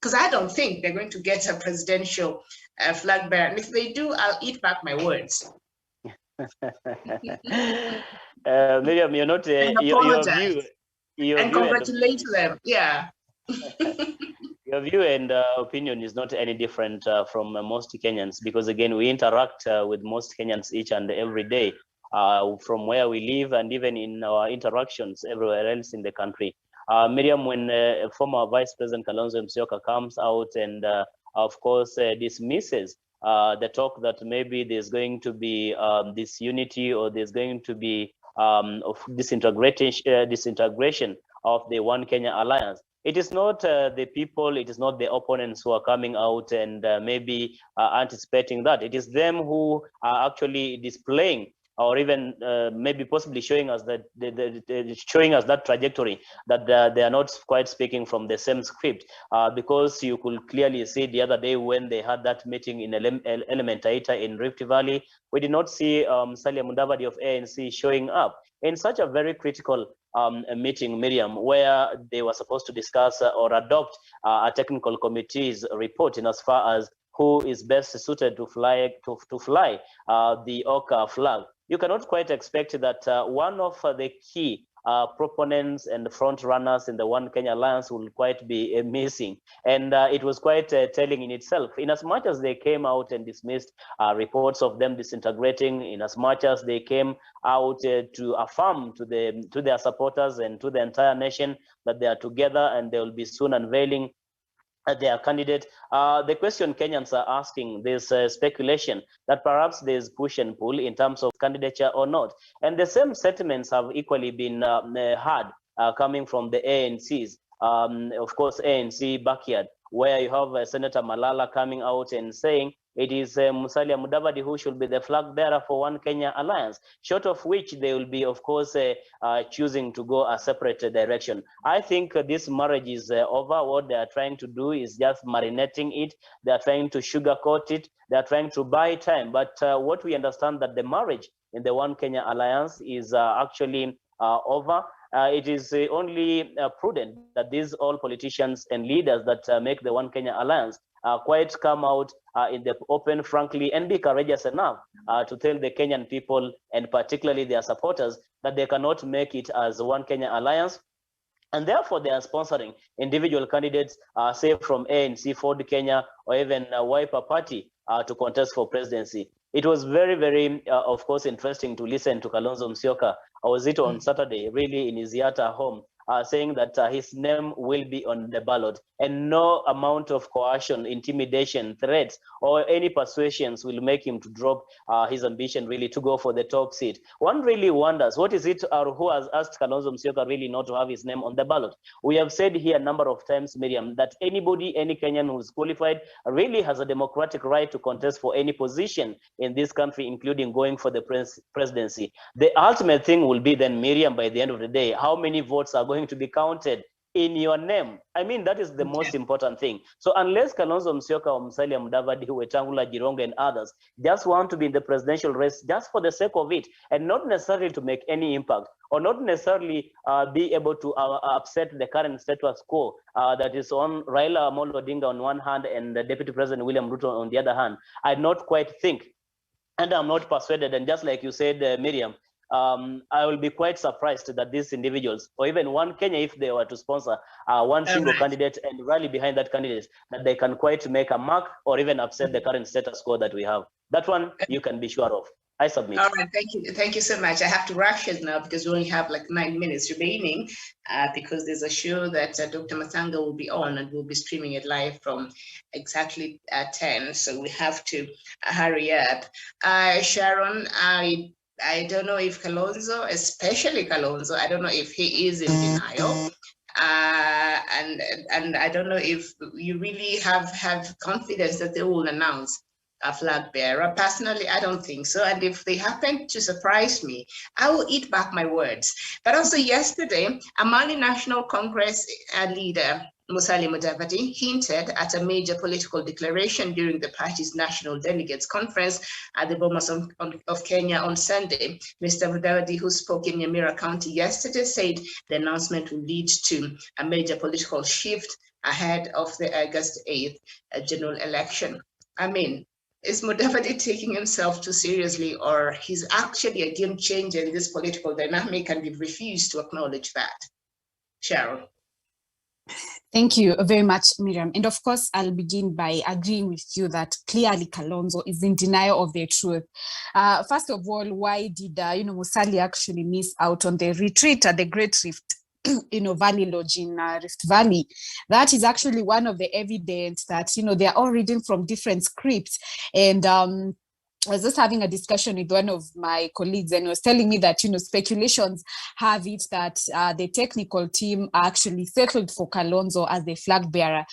Because I don't think they're going to get a presidential flag bearer. And if they do, I'll eat back my words. Miriam, you're not your view. And congratulate them. Yeah. Your view and opinion is not any different from most Kenyans, because again, we interact with most Kenyans each and every day from where we live and even in our interactions everywhere else in the country. Miriam, when former Vice President Kalonzo Musyoka comes out and, of course, dismisses the talk that maybe there's going to be disunity or there's going to be of disintegration of the One Kenya Alliance, it is not the people, it is not the opponents who are coming out and maybe anticipating that. It is them who are actually displaying or even maybe possibly showing us that showing us that trajectory, that they are not quite speaking from the same script, because you could clearly see the other day when they had that meeting in Elementaita in Rift Valley, we did not see Musalia Mudavadi of ANC showing up in such a very critical meeting, Miriam, where they were supposed to discuss or adopt a technical committee's report in as far as who is best suited to fly the Oka flag. You cannot quite expect that one of the key proponents and front runners in the One Kenya Alliance will quite be missing. And it was quite telling in itself, in as much as they came out and dismissed reports of them disintegrating, in as much as they came out to affirm to their supporters and to the entire nation that they are together and they will be soon unveiling their candidate. The question Kenyans are asking, there's speculation that perhaps there's push and pull in terms of candidature or not. And the same sentiments have equally been heard coming from the ANCs. Of course, ANC backyard, where you have Senator Malala coming out and saying it is Musalia Mudavadi who should be the flag bearer for One Kenya Alliance, short of which they will be, of course, choosing to go a separate direction. I think this marriage is over. What they are trying to do is just marinating it. They are trying to sugarcoat it. They are trying to buy time. But what we understand that the marriage in the One Kenya Alliance is actually over. It is only prudent that these all politicians and leaders that make the One Kenya Alliance quite come out in the open, frankly, and be courageous enough to tell the Kenyan people, and particularly their supporters, that they cannot make it as One Kenya Alliance. And therefore, they are sponsoring individual candidates, say from ANC, Ford Kenya, or even Wiper Party to contest for presidency. It was very, very, of course, interesting to listen to Kalonzo Musyoka. I was it on Saturday, really in his Yatta home, saying that his name will be on the ballot and no amount of coercion, intimidation, threats, or any persuasions will make him to drop his ambition really to go for the top seat. One really wonders, what is it or who has asked Kalonzo Musyoka really not to have his name on the ballot? We have said here a number of times, Miriam, that anybody, any Kenyan who is qualified really has a democratic right to contest for any position in this country, including going for the presidency. The ultimate thing will be then, Miriam, by the end of the day, how many votes are going to be counted in your name. I mean, that is the most important thing. So unless Kalonzo Musyoka or Musalia Mudavadi, Wetangula, Girongo, and others just want to be in the presidential race just for the sake of it, and not necessarily to make any impact, or not necessarily be able to upset the current status quo that is on Raila Amolo Odinga on one hand and the Deputy President William Ruto on the other hand, I not quite think, and I'm not persuaded, and just like you said, Miriam, I will be quite surprised that these individuals, or even one Kenya, if they were to sponsor one single candidate and rally behind that candidate, that they can quite make a mark or even upset the current status quo that we have. That one you can be sure of. I submit. All right, thank you. Thank you so much. I have to rush it now because we only have like 9 minutes remaining because there's a show that Dr. Matanga will be on, and we'll be streaming it live from exactly 10. So we have to hurry up. Sharon, I don't know if Kalonzo, especially Kalonzo, I don't know if he is in denial. And I don't know if you really have confidence that they will announce a flag bearer. Personally, I don't think so. And if they happen to surprise me, I will eat back my words. But also yesterday, a Mali National Congress leader, Musalia Mudavadi, hinted at a major political declaration during the party's National Delegates Conference at the Bomas of Kenya on Sunday. Mr. Mudavadi, who spoke in Nyamira County yesterday, said the announcement will lead to a major political shift ahead of the August 8th general election. I mean, is Mudavadi taking himself too seriously, or he's actually a game changer in this political dynamic and we've refused to acknowledge that? Sharon. Thank you very much, Miriam. And of course, I'll begin by agreeing with you that clearly Kalonzo is in denial of the truth. First of all, why did Musalia actually miss out on the retreat at the Great Rift Valley Lodge in Rift Valley? That is actually one of the evidence that they are all reading from different scripts. And I was just having a discussion with one of my colleagues, and he was telling me that speculations have it that the technical team actually settled for Kalonzo as the flag bearer,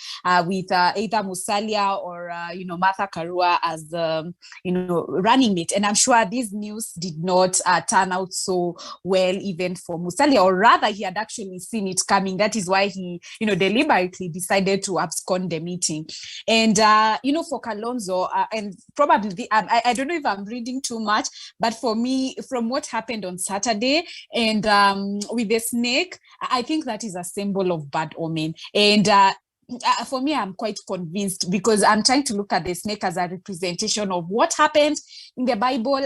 with either Musalia or Martha Karua as the running mate. And I'm sure this news did not turn out so well even for Musalia, or rather he had actually seen it coming. That is why he deliberately decided to abscond the meeting. And for Kalonzo, and probably I don't know if I'm reading too much, but for me, from what happened on Saturday and with the snake, I think that is a symbol of bad omen. And for me, I'm quite convinced, because I'm trying to look at the snake as a representation of what happened in the Bible,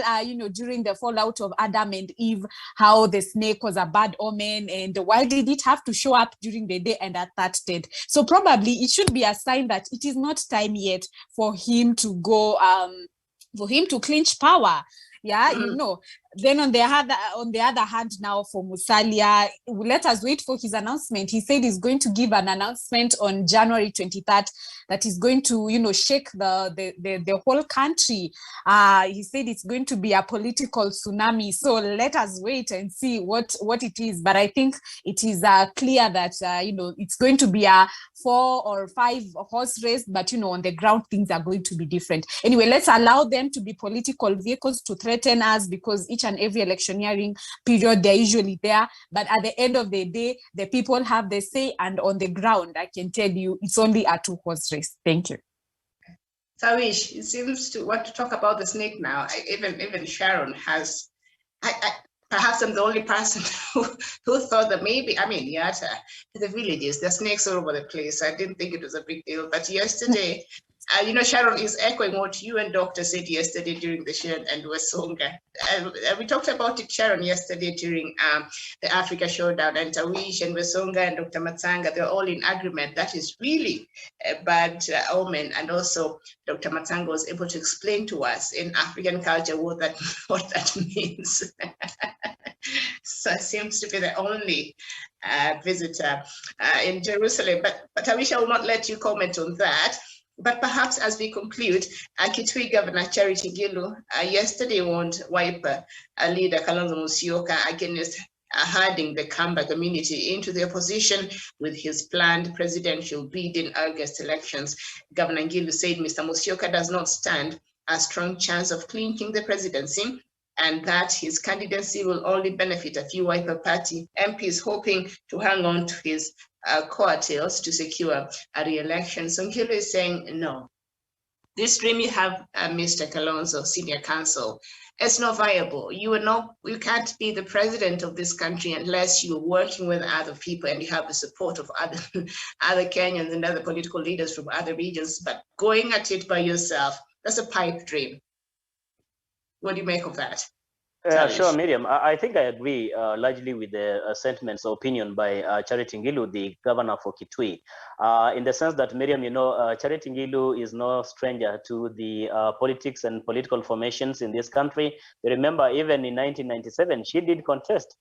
during the fallout of Adam and Eve, how the snake was a bad omen, and why did it have to show up during the day and at that dead? So probably it should be a sign that it is not time yet for him to go, for him to clinch power. Yeah, Then on the other hand, now for Musalia, let us wait for his announcement. He said he's going to give an announcement on January 23rd that is going to, shake the whole country. He said it's going to be a political tsunami. So let us wait and see what it is. But I think it is clear that, it's going to be a 4 or 5 horse race, but, on the ground, things are going to be different. Anyway, let's allow them to be political vehicles to threaten us, because each and every electioneering period, they're usually there. But at the end of the day, the people have the say, and on the ground, I can tell you, it's only a 2-horse race. Thank you. Sawish, it seems to want to talk about the snake now. Even Sharon has, perhaps I'm the only person who thought that maybe, the villages, the snakes all over the place. I didn't think it was a big deal. But yesterday, Sharon is echoing what you and Doctor said yesterday during the show, and Wesonga. We talked about it, Sharon, yesterday during the Africa Showdown, and Tawish and Wesonga and Dr. Matsanga, they're all in agreement. That is really a bad omen. And also, Dr. Matsanga was able to explain to us in African culture what that means. So it seems to be the only visitor in Jerusalem. But Tawish, I will not let you comment on that. But perhaps as we conclude, Kitui Governor Charity Gilu yesterday warned Wiper leader Kalonzo Musyoka against herding the Kamba community into the opposition with his planned presidential bid in August elections. Governor Gilu said Mr. Musyoka does not stand a strong chance of clinching the presidency, and that his candidacy will only benefit a few Wiper Party MPs hoping to hang on to his coattails to secure a re-election. So Ngilu is saying no. This dream you have, Mr. Kalonzo, senior counsel, it's not viable. You can't be the president of this country unless you're working with other people and you have the support of other Kenyans and other political leaders from other regions. But going at it by yourself, that's a pipe dream. What do you make of that? Sure, Miriam. I think I agree largely with the sentiments or opinion by Charity Ngilu, the governor for Kitui, in the sense that, Miriam, Charity Ngilu is no stranger to the politics and political formations in this country. You remember, even in 1997, she did contest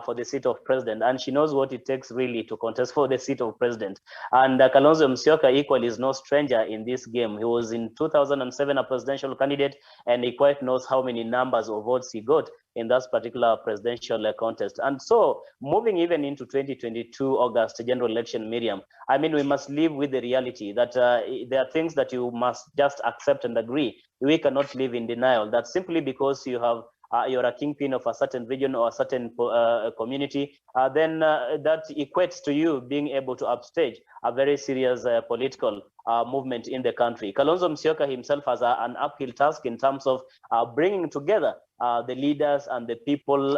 for the seat of president, and she knows what it takes really to contest for the seat of president. And Kalonzo Musyoka equally is no stranger in this game. He was in 2007 a presidential candidate, and he quite knows how many numbers of votes he got in that particular presidential contest. And so moving even into 2022 August general election, Miriam, I mean, we must live with the reality that there are things that you must just accept and agree. We cannot live in denial that simply because you have you're a kingpin of a certain region or a certain community, then that equates to you being able to upstage a very serious political movement in the country. Kalonzo Musyoka himself has an uphill task in terms of bringing together the leaders and the people,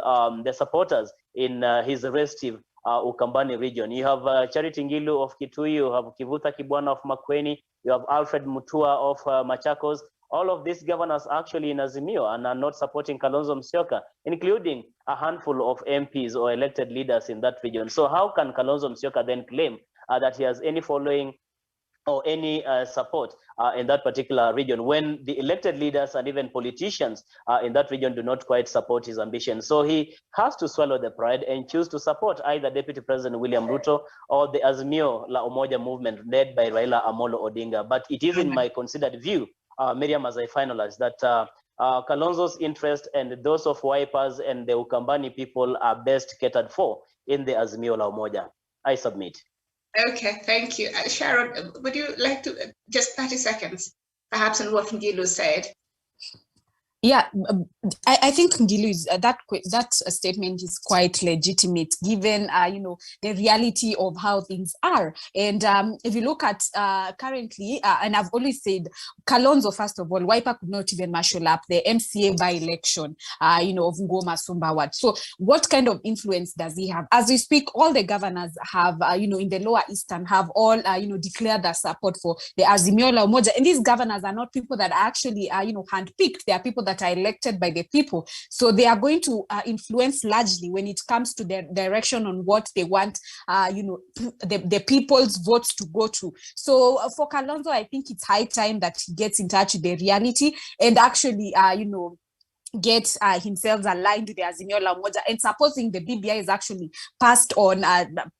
the supporters in his restive Ukambani region. You have Charity Ngilu of Kitui, you have Kivuta Kibwana of Makueni, you have Alfred Mutua of Machakos. All of these governors actually in Azimio and are not supporting Kalonzo Musyoka, including a handful of MPs or elected leaders in that region. So how can Kalonzo Musyoka then claim that he has any following or any support in that particular region when the elected leaders and even politicians in that region do not quite support his ambition? So he has to swallow the pride and choose to support either Deputy President William Ruto or the Azimio La Umoja movement led by Raila Amolo Odinga. But it is in my considered view, Miriam, as I finalize, that Kalonzo's interest and those of Wipers and the Ukambani people are best catered for in the Azimio La Umoja. I submit. Okay, thank you. Sharon, would you like to, just 30 seconds, perhaps on what Ngilu said? Yeah, I think Ngilu is that statement is quite legitimate, given the reality of how things are. And if you look at currently, and I've always said, Kalonzo, first of all, Wiper could not even marshal up the MCA by-election, of Ngoma Sumbawat. So what kind of influence does he have? As we speak, all the governors have, in the lower eastern, have all, declared their support for the Azimio La Umoja. And these governors are not people that are actually, handpicked. They are people that are elected by the people. So they are going to influence largely when it comes to their direction on what they want, the people's votes to go to. So for Kalonzo, I think it's high time that he gets in touch with the reality and actually, get himself aligned to the Azimio La Umoja. And supposing the BBI is actually passed on,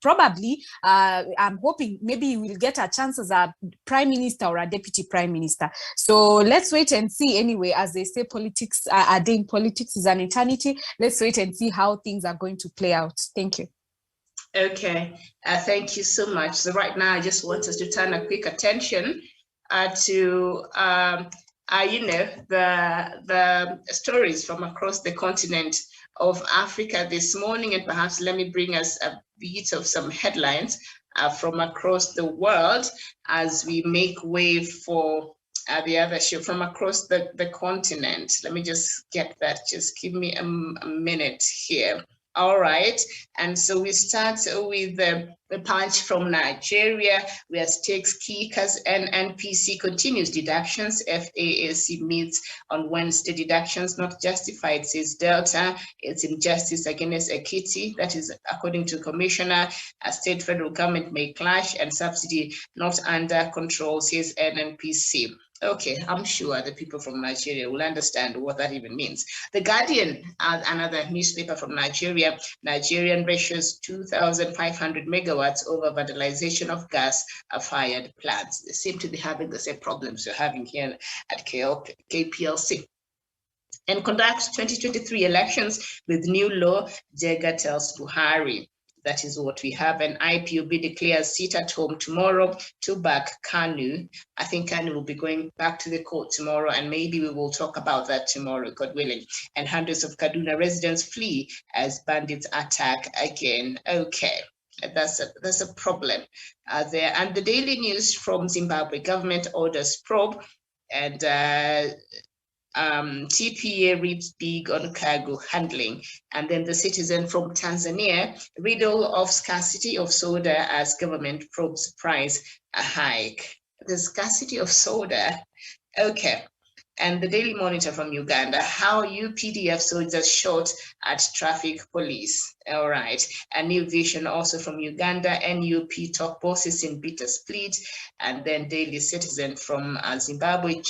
probably, I'm hoping maybe he will get a chance as a prime minister or a deputy prime minister. So let's wait and see. Anyway, as they say, politics, a day in politics is an eternity. Let's wait and see how things are going to play out. Thank you. Okay, thank you so much. So right now, I just want us to turn a quick attention to the stories from across the continent of Africa this morning, and perhaps let me bring us a bit of some headlines from across the world as we make way for the other show from across the continent. Let me just get that. Just give me a minute here. All right, and so we start with the punch from Nigeria, where stakes kickers and NPC continues deductions. FAAC meets on Wednesday. Deductions not justified, says Delta. It's injustice against Ekiti. That is, according to Commissioner, a state federal government may clash and subsidy not under control, says NNPC. Okay, I'm sure the people from Nigeria will understand what that even means. The Guardian, another newspaper from Nigeria, Nigerian ratios 2,500 megawatts over vandalization of gas-fired plants. They seem to be having the same problems we're having here at KPLC. And conduct 2023 elections with new law, Jega tells Buhari. That is what we have. And IPOB declares sit at home tomorrow to back Kanu. I think Kanu will be going back to the court tomorrow, and maybe we will talk about that tomorrow, God willing. And hundreds of Kaduna residents flee as bandits attack again. Okay. That's a problem there. And the daily news from Zimbabwe: government orders probe, and TPA reads big on cargo handling. And then the Citizen from Tanzania: riddle of scarcity of soda as government probes price hike. The scarcity of soda. Okay. And the Daily Monitor from Uganda: how UPDF soldiers shot at traffic police. All right. A New Vision also from Uganda: NUP top bosses in bitter split. And then Daily Citizen from Zimbabwe,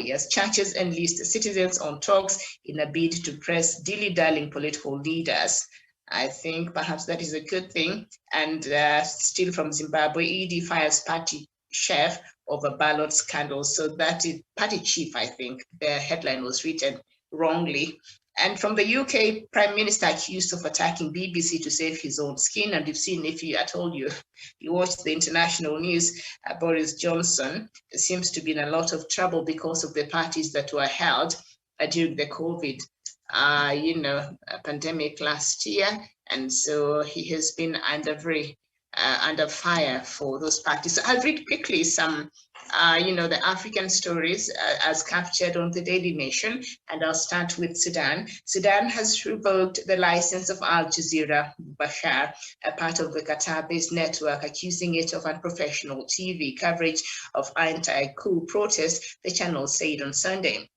yes, churches enlist citizens on talks in a bid to press dilly-dallying political leaders. I think perhaps that is a good thing. And still from Zimbabwe, ED fires party chef over ballot scandal. So that is party chief, I think. The headline was written wrongly. And from the UK, Prime Minister accused of attacking BBC to save his own skin. And you've seen, I told you, you watched the international news, Boris Johnson seems to be in a lot of trouble because of the parties that were held during the COVID, pandemic last year. And so he has been under fire for those parties. So I'll read quickly some, the African stories as captured on the Daily Nation, and I'll start with Sudan. Sudan has revoked the license of Al Jazeera Bashar, a part of the Qatar-based network, accusing it of unprofessional TV coverage of anti-coup protests, the channel said on Sunday.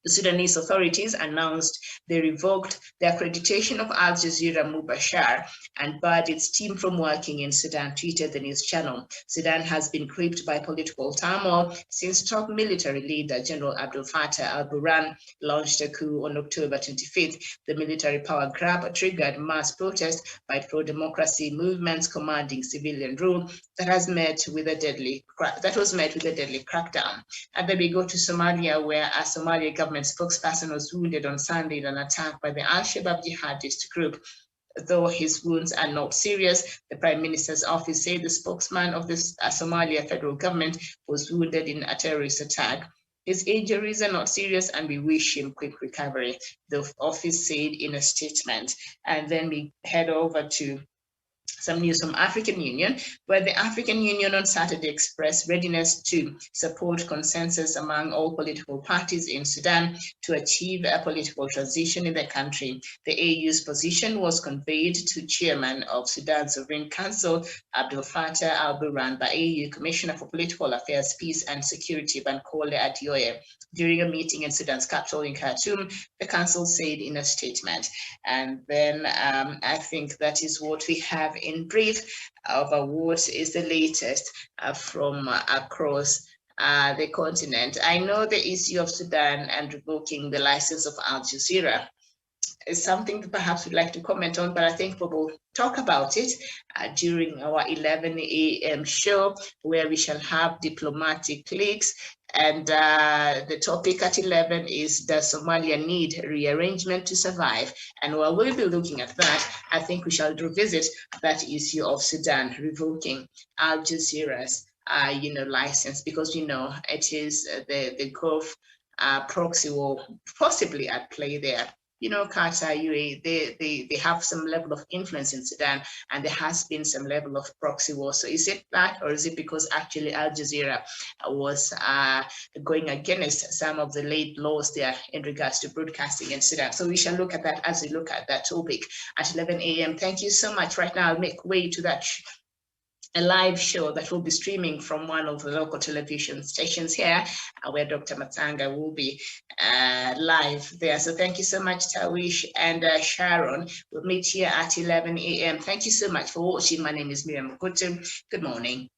The Sudanese authorities announced they revoked the accreditation of Al Jazeera Mubashar and barred its team from working in Sudan, tweeted the news channel. Sudan has been gripped by political turmoil since top military leader General Abdel Fattah al-Burhan launched a coup on October 25th. The military power grab triggered mass protest by pro-democracy movements commanding civilian rule that was met with a deadly crackdown. And then we go to Somalia, where a Somalia government spokesperson was wounded on Sunday in an attack by the Al-Shabaab jihadist group. Though his wounds are not serious, the Prime Minister's office said the spokesman of the Somalia federal government was wounded in a terrorist attack. His injuries are not serious and we wish him quick recovery, the office said in a statement. And then we head over to some news from African Union, where the African Union on Saturday expressed readiness to support consensus among all political parties in Sudan to achieve a political transition in the country. The AU's position was conveyed to Chairman of Sudan's Sovereign Council, Abdel Fattah al-Burhan, by AU Commissioner for Political Affairs, Peace and Security, Bankole Adeoye, during a meeting in Sudan's capital in Khartoum, the council said in a statement. And then I think that is what we have in brief of what is the latest from across the continent. I know the issue of Sudan and revoking the license of Al Jazeera is something that perhaps we'd like to comment on, but I think we will talk about it during our 11 a.m. show, where we shall have diplomatic leaks. And the topic at 11 is, does Somalia need rearrangement to survive? And while we'll be looking at that, I think we shall revisit that issue of Sudan revoking Al Jazeera's license, because it is the Gulf proxy war possibly at play there. Qatar, UAE, they have some level of influence in Sudan, and there has been some level of proxy war. So is it that, or is it because actually Al Jazeera was going against some of the late laws there in regards to broadcasting in Sudan? So we shall look at that as we look at that topic at 11 a.m. Thank you so much. Right now, I'll make way to that a live show that will be streaming from one of the local television stations here, where Dr. Matsanga will be live there. So thank you so much, Tawish and Sharon. We'll meet here at 11 a.m. Thank you so much for watching. My name is Miriam Mukutu. Good morning.